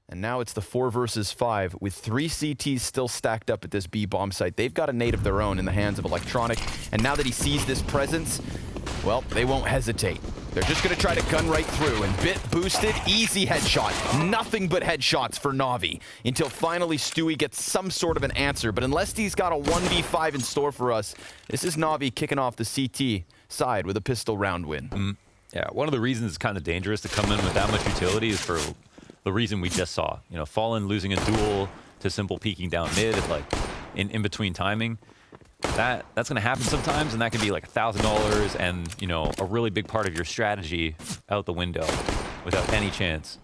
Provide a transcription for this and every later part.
And now it's the 4 versus 5 with 3 CTs still stacked up at this B bomb site. They've got a nade of their own in the hands of Electronic. And now that he sees this presence, well, they won't hesitate. They're just going to try to gun right through. And Bit boosted, easy headshot. Nothing but headshots for NaVi until finally Stewie gets some sort of an answer. But unless he's got a 1v5 in store for us, this is NaVi kicking off the CT side with a pistol round win. Yeah, one of the reasons it's kind of dangerous to come in with that much utility is for the reason we just saw. You know, Fallen losing a duel to Simple peeking down mid, like in between timing. That's going to happen sometimes, and that can be like $1,000 and, you know, a really big part of your strategy out the window without any chance.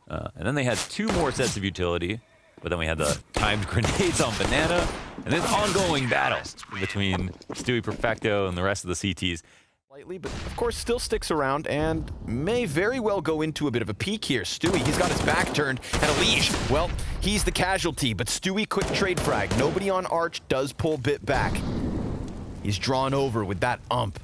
And then they had 2 more sets of utility, but then we had the timed grenades on Banana, and this ongoing battle between Stewie Perfecto and the rest of the CTs. Slightly, but of course still sticks around and may very well go into a bit of a peak here. Stewie, he's got his back turned, and Elige, well, he's the casualty, but Stewie quick trade frag. Nobody on Arch does pull Bit back. He's drawn over with that ump.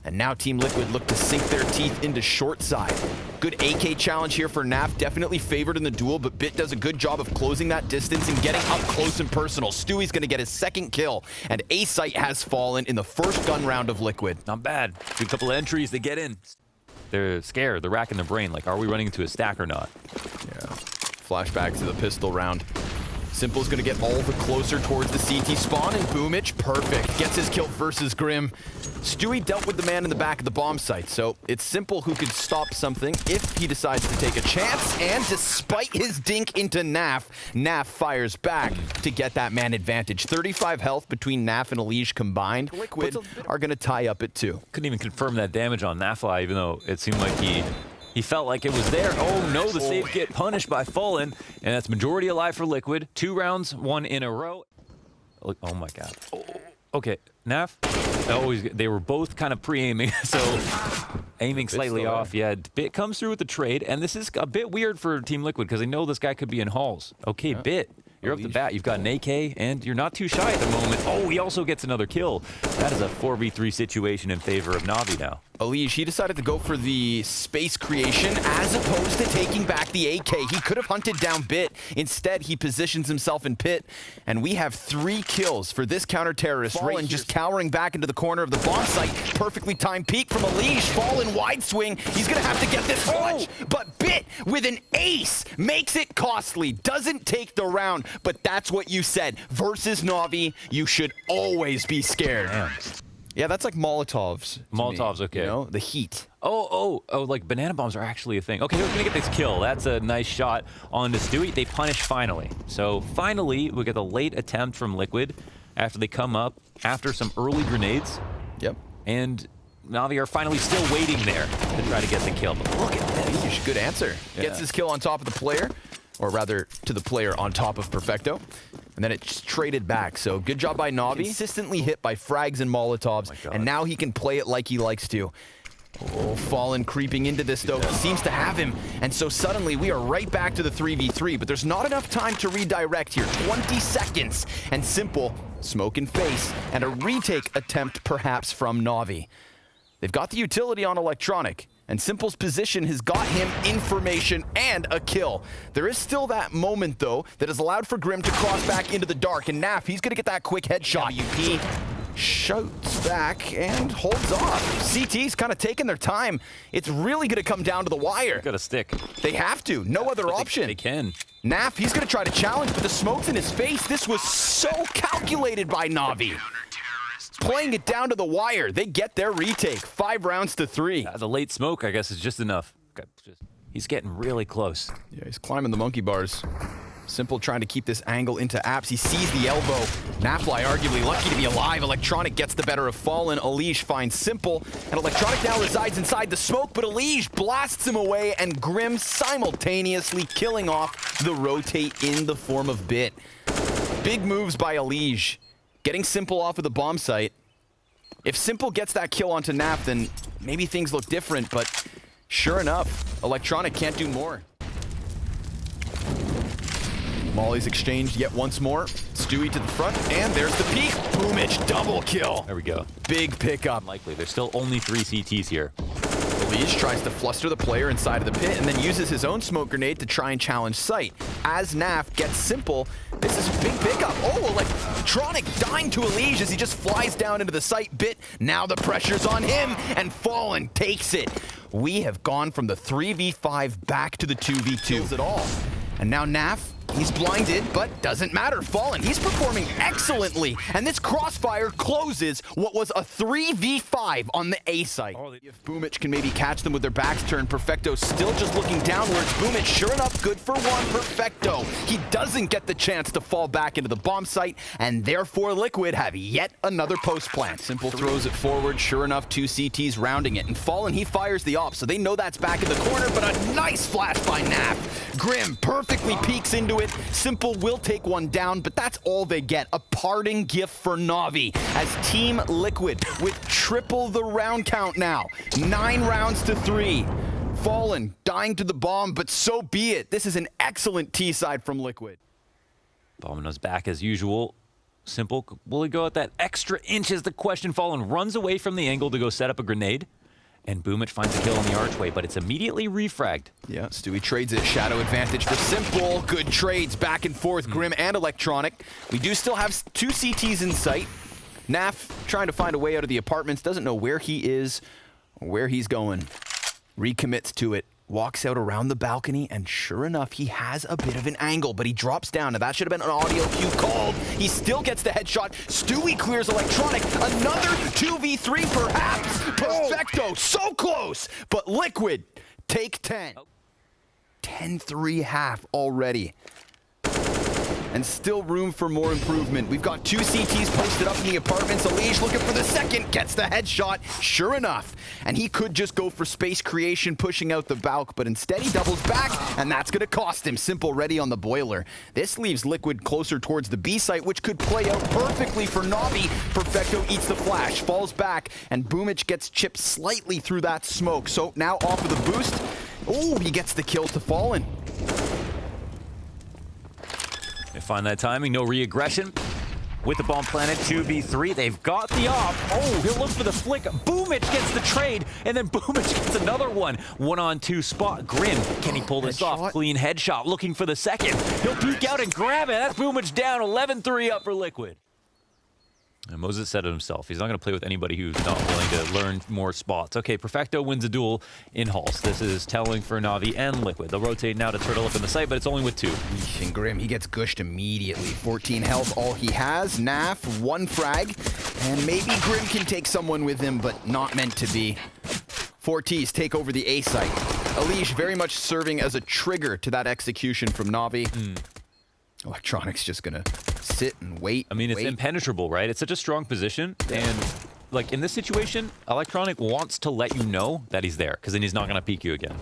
And now Team Liquid look to sink their teeth into short side. Good AK challenge here for NAF, definitely favored in the duel, but Bit does a good job of closing that distance and getting up close and personal. Stewie's gonna get his 2nd kill, and A-Site has fallen in the first gun round of Liquid. Not bad. A couple of entries, they get in. They're scared, they're racking their brain, like, are we running into a stack or not? Yeah, flashback to the pistol round. Simple's gonna get all the closer towards the CT spawn, and Boomich, perfect. Gets his kill versus Grim. Stewie dealt with the man in the back of the bomb site, so it's Simple who could stop something if he decides to take a chance, and despite his dink into NAF, NAF fires back to get that man advantage. 35 health between NAF and Elige combined. Liquid are gonna tie up at 2. Couldn't even confirm that damage on NAFI, even though it seemed like he felt like it was there. Oh no, the save get punished by Fallen, and that's majority alive for Liquid. 2 rounds, 1 in a row. Oh my god. Okay, NAF. Oh, they were both kind of pre-aiming, so aiming slightly off. Yeah, Bit comes through with the trade, and this is a bit weird for Team Liquid because they know this guy could be in halls. Okay, yeah. Bit. You're up the bat. You've got an AK, and you're not too shy at the moment. Oh, he also gets another kill. That is a 4v3 situation in favor of NaVi now. Elige, he decided to go for the space creation as opposed to taking back the AK. He could have hunted down Bit. Instead, he positions himself in pit, and we have 3 kills for this counter-terrorist. Fallen just cowering back into the corner of the bomb site. Perfectly timed peek from Elige. Fallen wide swing. He's going to have to get this clutch, but Bit with an ace makes it costly. Doesn't take the round, but that's what you said. Versus NaVi, you should always be scared. Damn. Yeah, that's like Molotovs. Molotovs, okay. You know, the heat. Oh, like banana bombs are actually a thing. Okay, we're gonna get this kill. That's a nice shot on the Stewie. They punish finally. So finally, we get the late attempt from Liquid after they come up after some early grenades. Yep. And NaVi are finally still waiting there to try to get the kill. But look at this. Good answer. Yeah. Gets his kill on top of the player, or rather to the player on top of Perfecto. And then it's traded back. So good job by NaVi. Consistently hit by frags and Molotovs. And now he can play it like he likes to. Oh, Fallen creeping into this though. He seems to have him. And so suddenly we are right back to the 3v3. But there's not enough time to redirect here. 20 seconds. And Simple, smoke in face. And a retake attempt perhaps from NaVi. They've got the utility on Electronic. And Simple's position has got him information and a kill. There is still that moment, though, that has allowed for Grim to cross back into the dark. And NAF, he's going to get that quick headshot. WP shoots back and holds off. CT's kind of taking their time. It's really going to come down to the wire. Got a stick. They have to. No other option. They can. NAF, he's going to try to challenge, but the smoke's in his face. This was so calculated by NaVi. Playing it down to the wire. They get their retake. 5 rounds to 3. The late smoke, I guess, is just enough. He's getting really close. Yeah, he's climbing the monkey bars. Simple trying to keep this angle into apps. He sees the elbow. Nafly arguably lucky to be alive. Electronic gets the better of Fallen. Elige finds Simple. And Electronic now resides inside the smoke, but Elige blasts him away, and Grim simultaneously killing off the rotate in the form of Bit. Big moves by Elige. Getting Simple off of the bomb site. If Simple gets that kill onto Naf, then maybe things look different, but sure enough, Electronic can't do more. Molly's exchanged yet once more. Stewie to the front, and there's the peek. Boomich, double kill. There we go. Big pickup. Unlikely. There's still only 3 CTs here. Elise tries to fluster the player inside of the pit and then uses his own smoke grenade to try and challenge sight. As NaV gets simple, this is a big pickup. Oh, electronic dying to Elise as he just flies down into the sight bit. Now the pressure's on him, and Fallen takes it. We have gone from the 3v5 back to the 2v2 at all. And now NaV, he's blinded, but doesn't matter. Fallen, he's performing excellently. And this crossfire closes what was a 3v5 on the A site. If Boomich can maybe catch them with their backs turned, Perfecto still just looking downwards. Boomich, sure enough, good for one. Perfecto, he doesn't get the chance to fall back into the bomb site, and therefore Liquid have yet another post plant. Simple throws it forward. Sure enough, 2 CTs rounding it. And Fallen, he fires the op, so they know that's back in the corner, but a nice flash by NaV. Grim perfectly peeks into it. Simple will take one down, but that's all they get. A parting gift for NaVi as Team Liquid with triple the round count now. 9 rounds to 3. Fallen dying to the bomb, but so be it. This is an excellent T-side from Liquid. Domino's back as usual. Simple, will he go at that extra inch is the question. Fallen runs away from the angle to go set up a grenade. And Boomich finds a kill on the archway, but it's immediately refragged. Yeah, Stewie trades it. Shadow advantage for Simple. Good trades back and forth, Grim and Electronic. We do still have 2 CTs in sight. NaV trying to find a way out of the apartments. Doesn't know where he is or where he's going. Recommits to it. Walks out around the balcony, and sure enough, he has a bit of an angle, but he drops down. Now, that should have been an audio cue called. He still gets the headshot. Stewie clears Electronic. Another 2v3, perhaps. Perfecto, so close. But Liquid take 10. 10-3 half already. And still room for more improvement. We've got 2 CTs posted up in the apartments. Elige looking for the second, gets the headshot, sure enough. And he could just go for space creation, pushing out the Balk, but instead he doubles back, and that's gonna cost him. Simple ready on the boiler. This leaves Liquid closer towards the B site, which could play out perfectly for NaVi. Perfecto eats the flash, falls back, and Boomich gets chipped slightly through that smoke. So now off of the boost, oh, he gets the kill to Fallen. They find that timing, no re-aggression. With the bomb planted, 2v3, they've got the op. Oh, he'll look for the flick. Boomich gets the trade, and then Boomich gets another one. 1-on-2 spot. Grim, can he pull this off? Clean headshot, looking for the second. He'll peek out and grab it. That's Boomich down, 11-3 up for Liquid. And Moses said it himself. He's not going to play with anybody who's not willing to learn more spots. Okay, Perfecto wins a duel in Halls. This is telling for NaVi and Liquid. They'll rotate now to turtle up in the site, but it's only with 2. And Grim, he gets gushed immediately. 14 health, all he has. NaV, 1 frag. And maybe Grim can take someone with him, but not meant to be. 4 Ts take over the A site. Elige very much serving as a trigger to that execution from NaVi. Electronic's just gonna sit and wait. I mean, it's impenetrable, right? It's such a strong position, and like in this situation, Electronic wants to let you know that he's there, because then he's not gonna peek you again.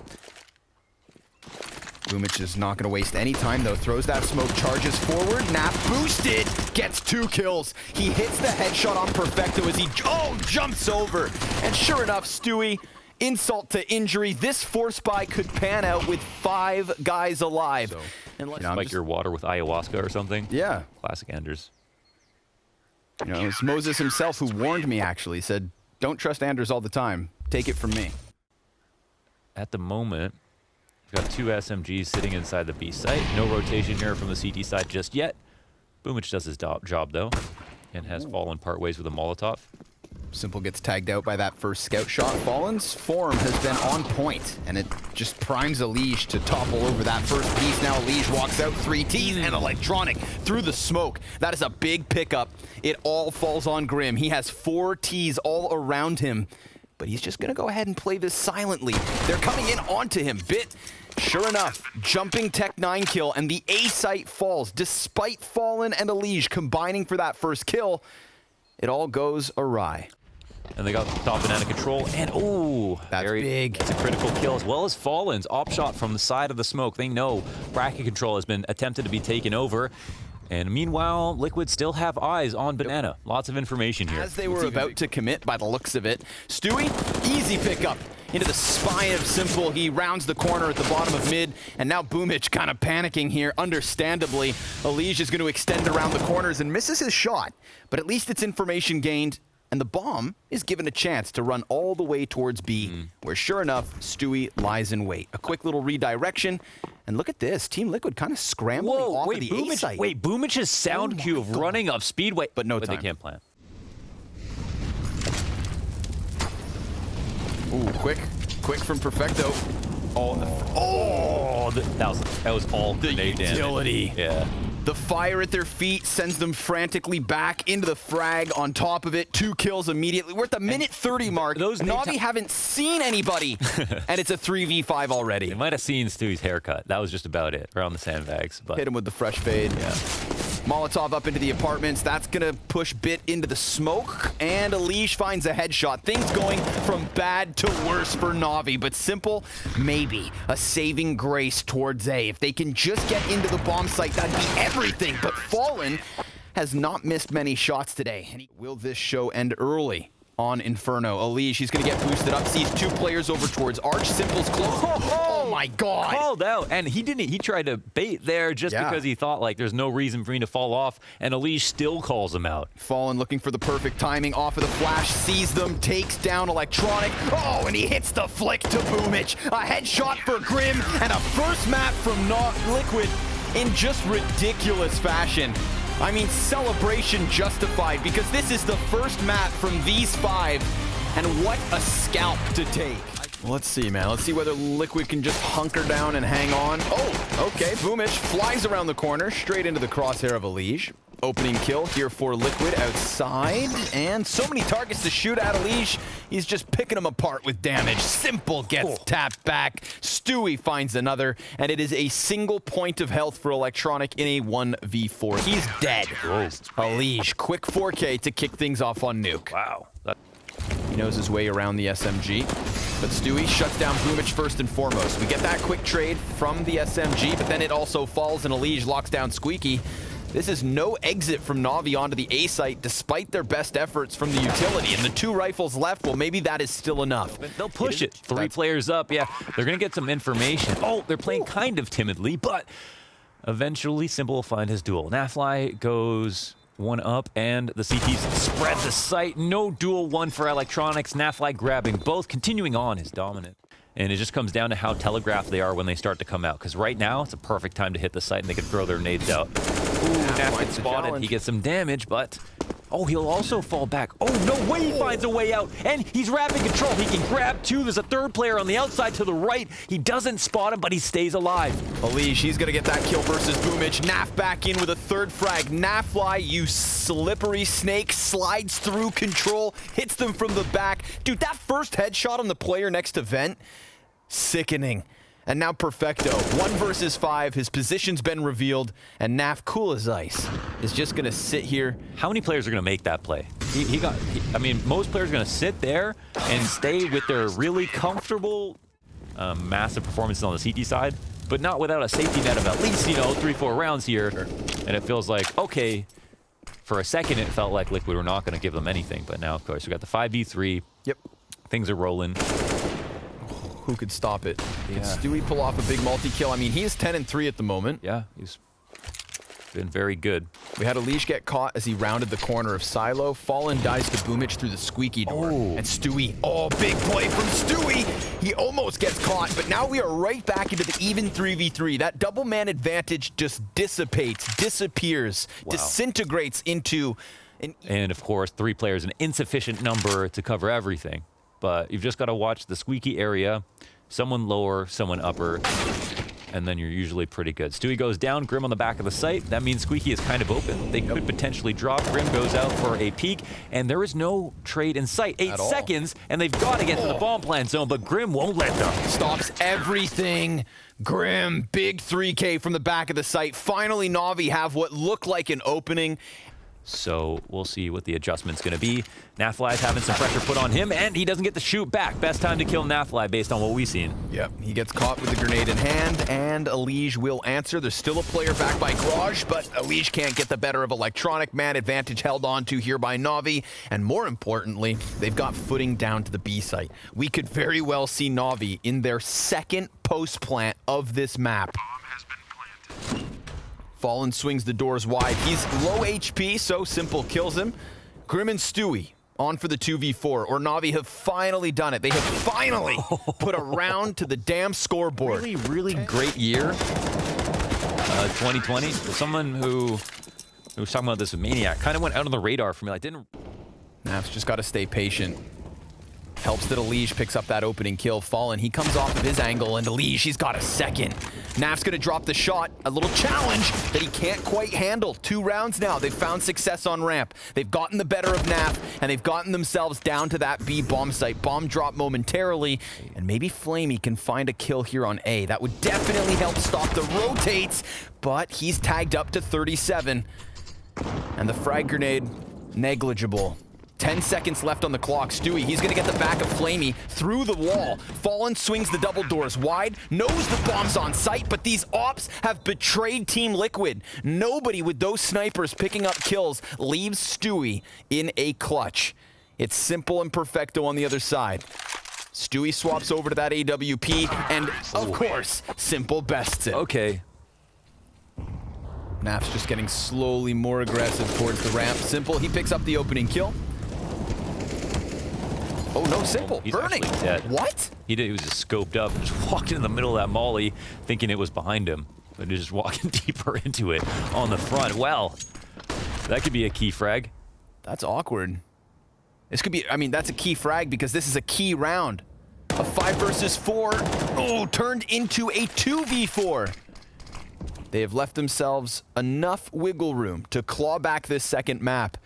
Boomich is not gonna waste any time though. Throws that smoke, charges forward. NaV boosted, gets 2 kills. He hits the headshot on Perfecto as he jumps over. And sure enough, Stewie, insult to injury. This force buy could pan out with 5 guys alive. So, and like your water with ayahuasca or something. Yeah. Classic Anders. You know, it's Moses himself who warned me, actually. Said, don't trust Anders all the time. Take it from me. At the moment, we've got 2 SMGs sitting inside the B site. No rotation here from the CT side just yet. Boomich does his job, though, and has fallen part ways with a Molotov. Simple gets tagged out by that first scout shot. Fallen's form has been on point, and it just primes Elige to topple over that first piece. Now Elige walks out, 3 Ts, and Electronic through the smoke. That is a big pickup. It all falls on Grim. He has 4 Ts all around him, but he's just gonna go ahead and play this silently. They're coming in onto him. Bit, sure enough, jumping Tech 9 kill, and the A site falls. Despite Fallen and Elige combining for that first kill, it all goes awry. And they got top banana control, and that's big. It's a critical kill, as well as Fallen's op shot from the side of the smoke. They know bracket control has been attempted to be taken over. And meanwhile, Liquid still have eyes on banana. Lots of information here. As they were about to commit by the looks of it, Stewie, easy pickup into the spine of Simple. He rounds the corner at the bottom of mid, and now Boomich kind of panicking here, understandably. Elige is going to extend around the corners and misses his shot, but at least it's information gained. and the bomb is given a chance to run all the way towards B, where sure enough, Stewie lies in wait. A quick little redirection, and look at this. Team Liquid kind of scrambling off of the A site. Wait, Boomich's sound cue of running up Speedway, but no time. They can't plant. Ooh, quick from Perfecto. That was all the utility. Damage. Yeah. The fire at their feet sends them frantically back into the frag on top of it. 2 kills immediately. We're at the minute 30 mark. NaVi haven't seen anybody, and it's a 3v5 already. They might have seen Stewie's haircut. That was just about it, around the sandbags. But hit him with the fresh fade. Yeah. Molotov up into the apartments. That's going to push Bit into the smoke. And Elish finds a headshot. Things going from bad to worse for NaVi. But Simple, maybe a saving grace towards A. If they can just get into the bomb site, that'd be everything. But Fallen has not missed many shots today. Will this show end early on Inferno? Elish, he's going to get boosted up. Sees 2 players over towards Arch. Simple's close. Oh my God. Called out. And he tried to bait there just because he thought, like, there's no reason for me to fall off. And Elish still calls him out. Fallen looking for the perfect timing off of the flash. Sees them. Takes down Electronic. Oh, and he hits the flick to Boomich. A headshot for Grim. And a first map from Liquid in just ridiculous fashion. I mean, celebration justified, because this is the first map from these 5, and what a scalp to take. Let's see, man. Let's see whether Liquid can just hunker down and hang on. Oh, okay. Boomich flies around the corner, straight into the crosshair of Elish. Opening kill here for Liquid outside, and so many targets to shoot at Elish. He's just picking them apart with damage. Simple gets tapped back. Stewie finds another, and it is a single point of health for Electronic in a 1v4. He's dead. Elish, quick 4K to kick things off on Nuke. Wow. He knows his way around the SMG, but Stewie shuts down Boomich first and foremost. We get that quick trade from the SMG, but then it also falls, and Elish locks down Squeaky. This is no exit from NaVi onto the A site, despite their best efforts from the utility. And the 2 rifles left, well, maybe that is still enough. They'll push it. 3 players up, yeah. They're going to get some information. Oh, they're playing kind of timidly, but eventually Simple will find his duel. NaFly goes 1 up, and the CTs spread the site. No duel 1 for Electronics. NaFly grabbing both, continuing on his dominant. And it just comes down to how telegraphed they are when they start to come out. Because right now, it's a perfect time to hit the site, and they can throw their nades out. Ooh, Naf gets spotted. He gets some damage, but... Oh, he'll also fall back. Oh, no way he finds a way out. And he's wrapping control. He can grab 2. There's a 3rd player on the outside to the right. He doesn't spot him, but he stays alive. Elish, he's going to get that kill versus Boomich. Naf back in with a 3rd frag. NaFly, you slippery snake, slides through control, hits them from the back. Dude, that first headshot on the player next to Vent, sickening. And now Perfecto, 1 versus 5. His position's been revealed, and Naf, cool as ice, is just going to sit here. How many players are going to make that play? I mean, most players are going to sit there and stay with their really comfortable, massive performances on the CT side, but not without a safety net of at least, 3-4 rounds here. And it feels like, okay, for a second it felt like Liquid were not going to give them anything, but now, of course, we got the 5v3. Yep. Things are rolling. Who could stop it? Can Stewie pull off a big multi-kill? I mean, he is 10-3 at the moment. Yeah, he's been very good. We had Elish get caught as he rounded the corner of Silo. Fallen dies to Boomich through the squeaky door. And Stewie, big play from Stewie. He almost gets caught, but now we are right back into the even 3v3. That double man advantage just dissipates, disappears, disintegrates into... And of course, 3 players, an insufficient number to cover everything. But you've just got to watch the squeaky area, someone lower, someone upper, and then you're usually pretty good. Stewie goes down, Grim on the back of the site. That means Squeaky is kind of open. They could potentially drop. Grim goes out for a peek, and there is no trade in sight. 8 seconds, and they've got to get to the bomb plant zone, but Grim won't let them. Stops everything. Grim, big 3K from the back of the site. Finally, NaVi have what looked like an opening. So we'll see what the adjustment's going to be. NaFly's having some pressure put on him, and he doesn't get to shoot back. Best time to kill NaFly based on what we've seen. Yep, he gets caught with the grenade in hand, and Elish will answer. There's still a player back by Garage, but Elish can't get the better of Electronic. Man advantage held on to here by NaVi, and more importantly, they've got footing down to the B site. We could very well see NaVi in their 2nd post-plant of this map. Fallen swings the doors wide. He's low HP, so Simple kills him. Grim and Stewie on for the 2v4, or NaVi have finally done it. They have finally put a round to the damn scoreboard. Really great year. 2020. For someone who was talking about this with Maniac, kind of went out on the radar for me. I didn't. Nav's just got to stay patient. Helps that Elige picks up that opening kill. Fallen, he comes off of his angle, and Elige, he's got a second. Nav's going to drop the shot. A little challenge that he can't quite handle. 2 rounds now. They've found success on ramp. They've gotten the better of Nav, and they've gotten themselves down to that B bomb site. Bomb drop momentarily, and maybe Flamey can find a kill here on A. That would definitely help stop the rotates, but he's tagged up to 37. And the frag grenade, negligible. 10 seconds left on the clock. Stewie, he's going to get the back of Flamey through the wall. Fallen swings the double doors wide, knows the bomb's on site, but these ops have betrayed Team Liquid. Nobody with those snipers picking up kills leaves Stewie in a clutch. It's Simple and Perfecto on the other side. Stewie swaps over to that AWP, and of course, Simple bests it. Okay. Naf's just getting slowly more aggressive towards the ramp. Simple, he picks up the opening kill. Oh no, Simple, he's burning. Dead. What? He was just scoped up and just walked in the middle of that molly thinking it was behind him. But he's just walking deeper into it on the front. Well, that could be a key frag. That's awkward. This could be, I mean, that's a key frag because this is a key round. A 5 versus 4. Oh, turned into a 2v4. They have left themselves enough wiggle room to claw back this second map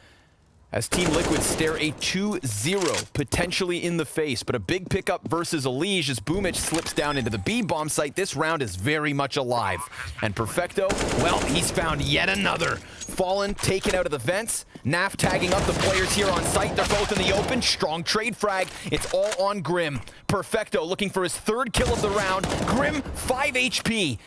as Team Liquid stare a 2-0 potentially in the face, but a big pickup versus Elige as Boomich slips down into the B bomb site. This round is very much alive. And Perfecto, well, he's found yet another. Fallen taken out of the vents. Naf tagging up the players here on site. They're both in the open. Strong trade frag. It's all on Grim. Perfecto looking for his 3rd kill of the round. Grim, 5 HP.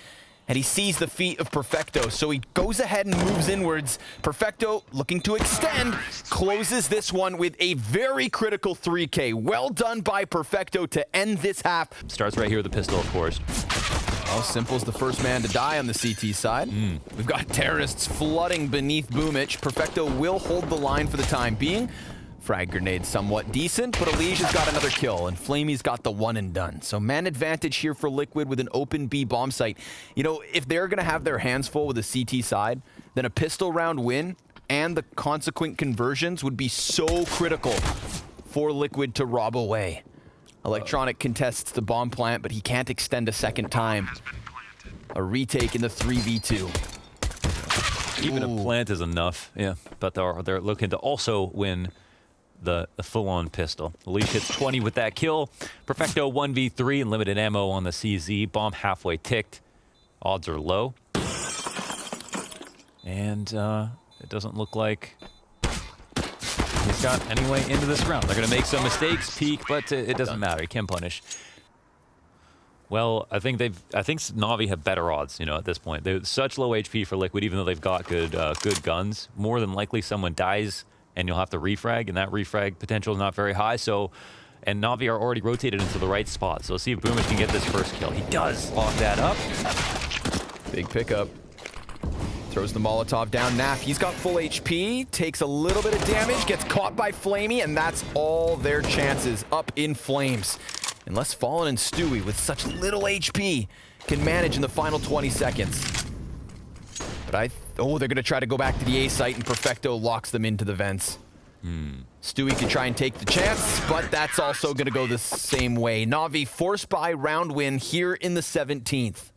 And he sees the feet of Perfecto, so he goes ahead and moves inwards. Perfecto looking to extend, closes this one with a very critical 3K. Well done by Perfecto to end this half. Starts right here with the pistol, of course. Well, Simple's the first man to die on the CT side. We've got terrorists flooding beneath Boomich. Perfecto will hold the line for the time being. Frag grenade somewhat decent, but Elige has got another kill, and Flamey's got the one and done. So man advantage here for Liquid with an open B bomb site. You know, if they're going to have their hands full with the CT side, then a pistol round win and the consequent conversions would be so critical for Liquid to rob away. Electronic contests the bomb plant, but he can't extend a second time. A retake in the 3v2. Even a plant is enough, yeah. But they're looking to also win the full-on pistol. Elige hits 20 with that kill. Perfecto 1v3 and limited ammo on the CZ. Bomb halfway ticked. Odds are low. And it doesn't look like he's got any way into this round. They're going to make some mistakes, peek, but it doesn't matter. He can punish. Well, I think NaVi have better odds, you know, at this point. They're such low HP for Liquid, even though they've got good guns. More than likely someone dies and you'll have to refrag, and that refrag potential is not very high. So, and NaVi are already rotated into the right spot. So let's see if Boomich can get this first kill. He does lock that up. Big pickup. Throws the Molotov down. Naf, he's got full HP, takes a little bit of damage, gets caught by Flamey, and that's all their chances up in flames. Unless Fallen and Stewie, with such little HP, can manage in the final 20 seconds. But they're going to try to go back to the A site, and Perfecto locks them into the vents. Stewie could try and take the chance, but that's also going to go the same way. NaVi forced by round win here in the 17th.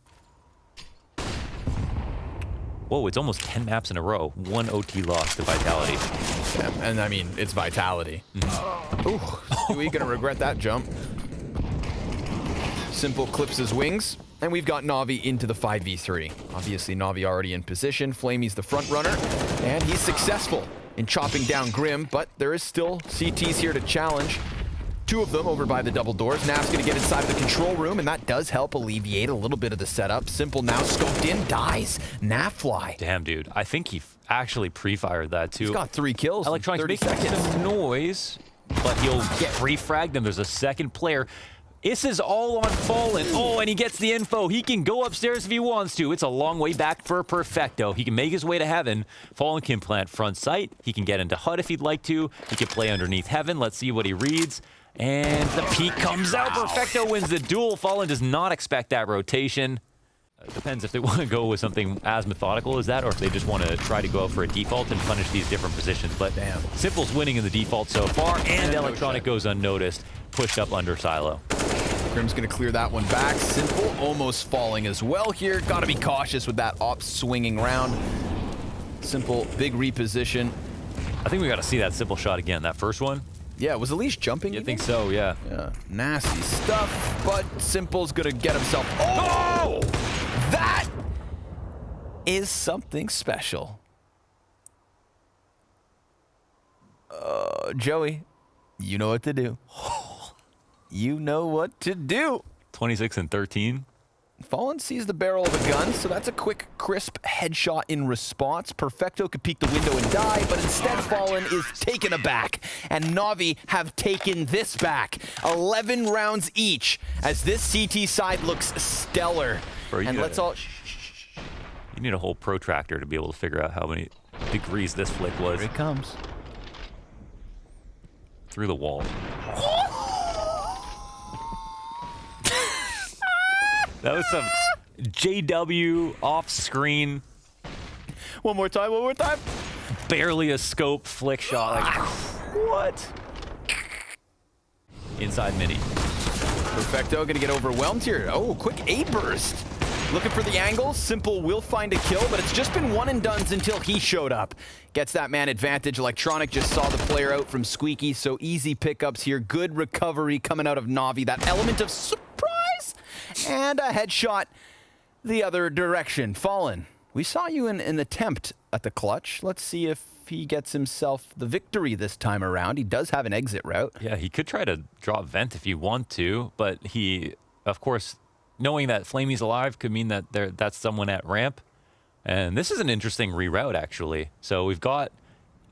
Whoa, it's almost 10 maps in a row. 1 OT loss to Vitality. Yeah, and I mean, it's Vitality. Ooh, Stewie going to regret that jump. Simple clips his wings, and we've got NaVi into the 5v3. Obviously, NaVi already in position. Flamey's the front runner, and he's successful in chopping down Grim, but there is still CTs here to challenge. 2 of them over by the double doors. Naf's going to get inside of the control room, and that does help alleviate a little bit of the setup. Simple now scoped in, dies. Naf fly. Damn, dude. I think he actually pre-fired that, too. He's got 3 kills. Electronics making some noise, but he'll get refragged, and there's a second player. This is all on Fallen. Oh, and he gets the info. He can go upstairs if he wants to. It's a long way back for Perfecto. He can make his way to Heaven. Fallen can plant front sight. He can get into HUD if he'd like to. He can play underneath Heaven. Let's see what he reads. And the peek comes out. Perfecto wins the duel. Fallen does not expect that rotation. Depends if they want to go with something as methodical as that, or if they just want to try to go out for a default and punish these different positions. But damn, Simple's winning in the default so far, and Electronic goes unnoticed, pushed up under Silo. Grim's going to clear that one back. Simple almost falling as well here. Got to be cautious with that op swinging round. Simple, big reposition. I think we got to see that Simple shot again. That first one. Yeah, was Elise jumping? I think so, yeah. Yeah, nasty stuff, but Simple's going to get himself... Oh! That is something special. Joey, you know what to do. You know what to do. 26 and 13. Fallen sees the barrel of a gun, so that's a quick, crisp headshot in response. Perfecto could peek the window and die, but instead Fallen is taken aback. And NaVi have taken this back. 11 rounds each, as this CT side looks stellar. Bro, and let's all... You need a whole protractor to be able to figure out how many degrees this flick was. Here it comes. Through the wall. That was some JW off-screen. One more time, one more time. Barely a scope flick shot. Like, what? Inside mini. Perfecto gonna get overwhelmed here. Oh, quick A burst. Looking for the angle. Simple will find a kill, but it's just been one and dones until he showed up. Gets that man advantage. Electronic just saw the player out from Squeaky, so easy pickups here. Good recovery coming out of NaVi. That element of surprise and a headshot the other direction. Fallen, we saw you in an attempt at the clutch. Let's see if he gets himself the victory this time around. He does have an exit route. Yeah, he could try to draw vent if you want to, but he, of course, knowing that Flamey's alive could mean that that's someone at ramp. And this is an interesting reroute, actually. So we've got...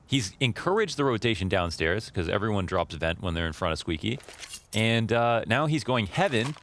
He's encouraged the rotation downstairs because everyone drops vent when they're in front of Squeaky. And now he's going Heaven.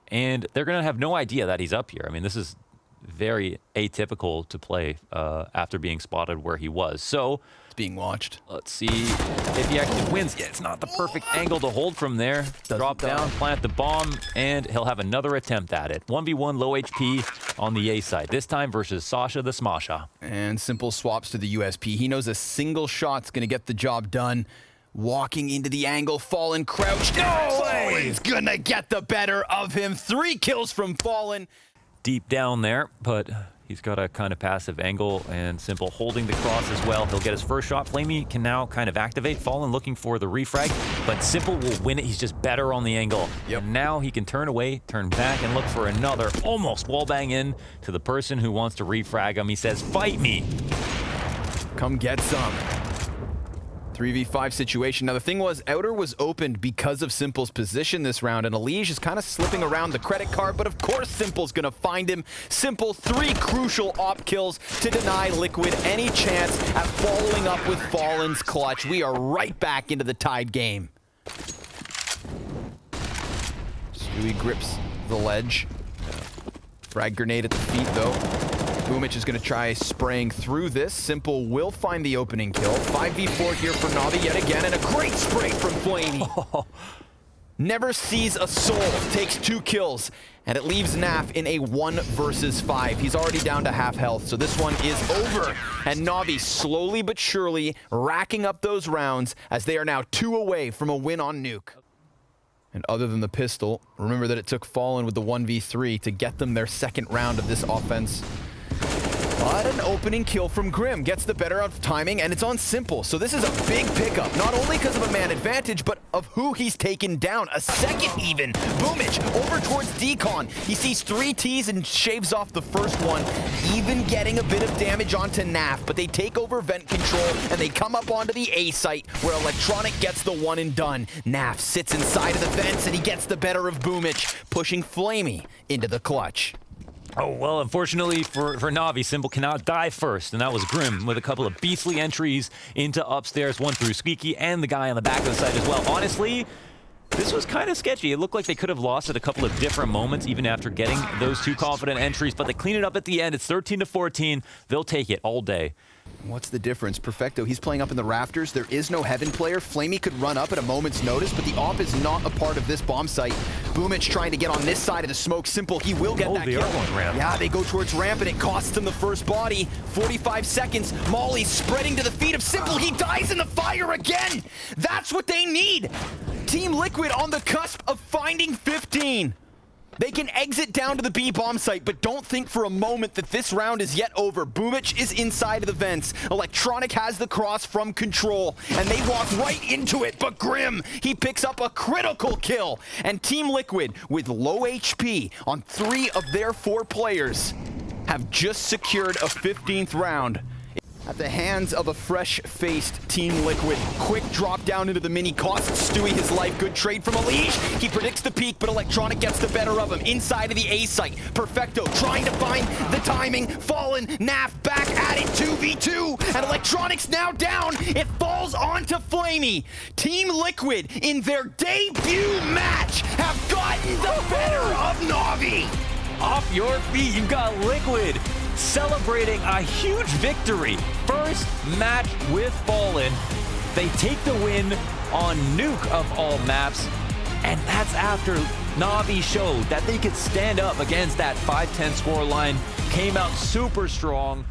And they're going to have no idea that he's up here. I mean, this is very atypical to play after being spotted where he was. So... being watched. Let's see if he actually wins. Yeah, it's not the perfect angle to hold from there. Drop down, plant the bomb, and he'll have another attempt at it. 1v1 low HP on the A side. This time versus Sasha the Smasha. And Simple swaps to the USP. He knows a single shot's gonna get the job done. Walking into the angle, Fallen crouched. No! Fallen's gonna get the better of him. 3 kills from Fallen. Deep down there, but... he's got a kind of passive angle, and Simple holding the cross as well. He'll get his first shot. Flamey can now kind of activate. Fallen looking for the refrag, but Simple will win it. He's just better on the angle. Yep. And now he can turn away, turn back, and look for another. Almost wallbang in to the person who wants to refrag him. He says, fight me. Come get some. 3v5 situation. Now, the thing was, Outer was opened because of Simple's position this round, and Elige is kind of slipping around the credit card, but of course Simple's going to find him. Simple, 3 crucial op kills to deny Liquid any chance at following up with Fallen's clutch. We are right back into the tied game. Stewie grips the ledge. Frag grenade at the feet, though. Boomich is going to try spraying through this. Simple will find the opening kill. 5v4 here for NaVi yet again, and a great spray from Flamey. Never sees a soul, takes 2 kills, and it leaves NAF in a 1 versus 5. He's already down to half health, so this one is over. And NaVi slowly but surely racking up those rounds as they are now 2 away from a win on Nuke. And other than the pistol, remember that it took Fallen with the 1v3 to get them their second round of this offense. But an opening kill from Grim gets the better of timing, and it's on Simple. So this is a big pickup, not only because of a man advantage, but of who he's taken down. A second even. Boomich over towards Decon. He sees 3 Ts and shaves off the first one, even getting a bit of damage onto NAF. But they take over vent control, and they come up onto the A site, where Electronic gets the one and done. NAF sits inside of the vents, and he gets the better of Boomich, pushing Flamey into the clutch. Oh, well, unfortunately for NaVi, Simple cannot die first, and that was Grim with a couple of beastly entries into upstairs, one through Squeaky and the guy on the back of the site as well. Honestly, This was kind of sketchy. It looked like they could have lost at a couple of different moments, even after getting those 2 confident entries, but they clean it up at the end. It's 13-14. They'll take it all day. What's the difference? Perfecto, he's playing up in the rafters. There is no heaven player. Flamey could run up at a moment's notice, but the op is not a part of this bomb site. Boomich trying to get on this side of the smoke. Simple, he will get that the kill. other one's ramp. Yeah, they go towards ramp, and it costs him the first body. 45 seconds. Molly spreading to the feet of Simple. He dies in the fire again. That's what they need. Team Liquid on the cusp of finding 15. They can exit down to the B bomb site, but don't think for a moment that this round is yet over. Boomich is inside of the vents. Electronic has the cross from control, and they walk right into it, but Grim, he picks up a critical kill. And Team Liquid, with low HP on 3 of their 4 players, have just secured a 15th round. At the hands of a fresh-faced Team Liquid. Quick drop down into the mini, costs Stewie his life. Good trade from Elige. He predicts the peak, but Electronic gets the better of him. Inside of the A site, Perfecto trying to find the timing. Fallen, NAF back at it, 2v2, and Electronic's now down. It falls onto Flamey. Team Liquid, in their debut match, have gotten the better of NaVi. Off your feet, you've got Liquid celebrating a huge victory. First match with Fallen. They take the win on Nuke of all maps, and that's after NaVi showed that they could stand up against that 5-10 score line, came out super strong.